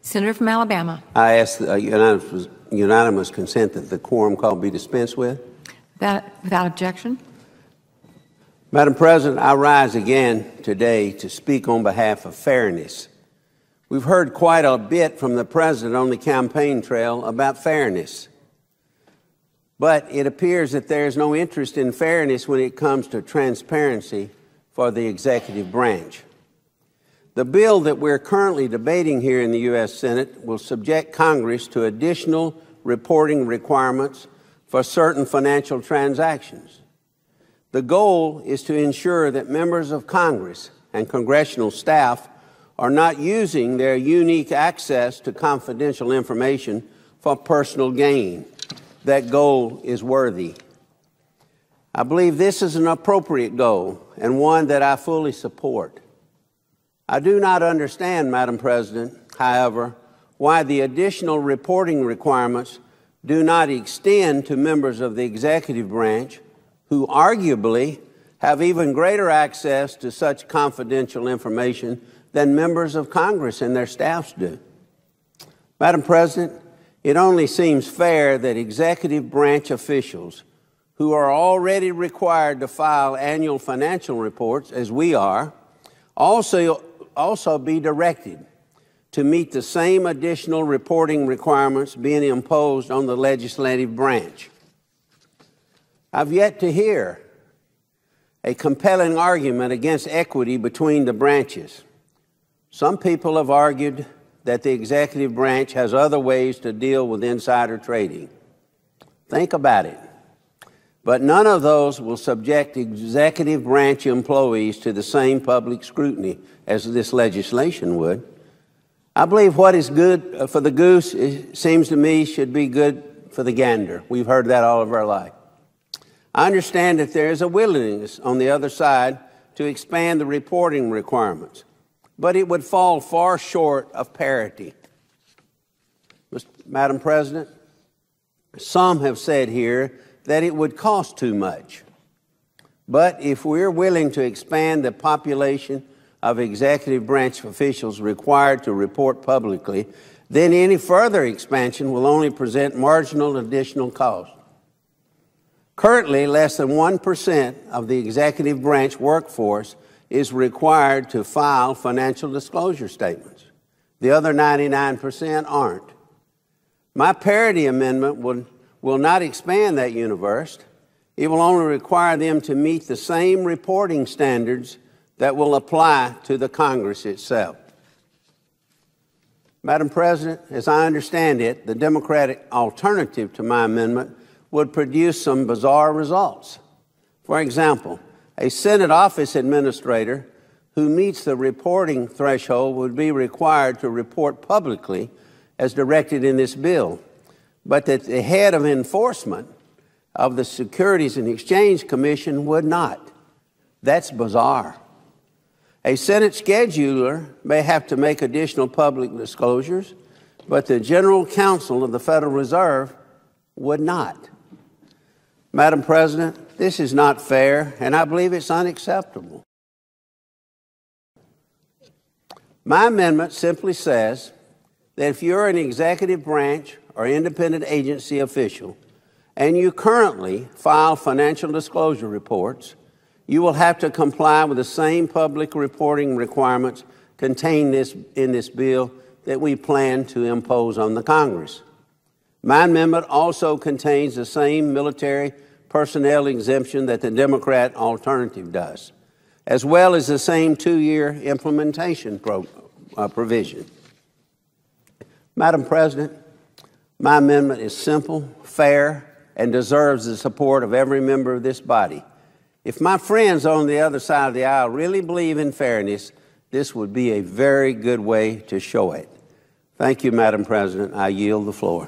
Senator from Alabama. I ask unanimous consent that the quorum call be dispensed with. Without objection. Madam President, I rise again today to speak on behalf of fairness. We've heard quite a bit from the President on the campaign trail about fairness. But it appears that there is no interest in fairness when it comes to transparency for the executive branch. The bill that we're currently debating here in the U.S. Senate will subject Congress to additional reporting requirements for certain financial transactions. The goal is to ensure that members of Congress and congressional staff are not using their unique access to confidential information for personal gain. That goal is worthy. I believe this is an appropriate goal and one that I fully support. I do not understand, Madam President, however, why the additional reporting requirements do not extend to members of the executive branch who arguably have even greater access to such confidential information than members of Congress and their staffs do. Madam President, it only seems fair that executive branch officials who are already required to file annual financial reports, as we are, also be directed to meet the same additional reporting requirements being imposed on the legislative branch. I've yet to hear a compelling argument against equity between the branches. Some people have argued that the executive branch has other ways to deal with insider trading. Think about it. But none of those will subject executive branch employees to the same public scrutiny as this legislation would. I believe what is good for the goose, it seems to me, should be good for the gander. We've heard that all of our life. I understand that there is a willingness on the other side to expand the reporting requirements, but it would fall far short of parity. Madam President, some have said here that it would cost too much. But if we're willing to expand the population of executive branch officials required to report publicly, then any further expansion will only present marginal additional cost. Currently, less than 1% of the executive branch workforce is required to file financial disclosure statements. The other 99% aren't. My parity amendment will not expand that universe. It will only require them to meet the same reporting standards that will apply to the Congress itself. Madam President, as I understand it, the Democratic alternative to my amendment would produce some bizarre results. For example, a Senate office administrator who meets the reporting threshold would be required to report publicly as directed in this bill, but that the head of enforcement of the Securities and Exchange Commission would not. That's bizarre. A Senate scheduler may have to make additional public disclosures, but the General Counsel of the Federal Reserve would not. Madam President, this is not fair, and I believe it's unacceptable. My amendment simply says that if you're an executive branch or independent agency official and you currently file financial disclosure reports, you will have to comply with the same public reporting requirements contained in this bill that we plan to impose on the Congress. My amendment also contains the same military personnel exemption that the Democrat alternative does, as well as the same 2-year implementation provision. Madam President, my amendment is simple, fair, and deserves the support of every member of this body. If my friends on the other side of the aisle really believe in fairness, this would be a very good way to show it. Thank you, Madam President. I yield the floor.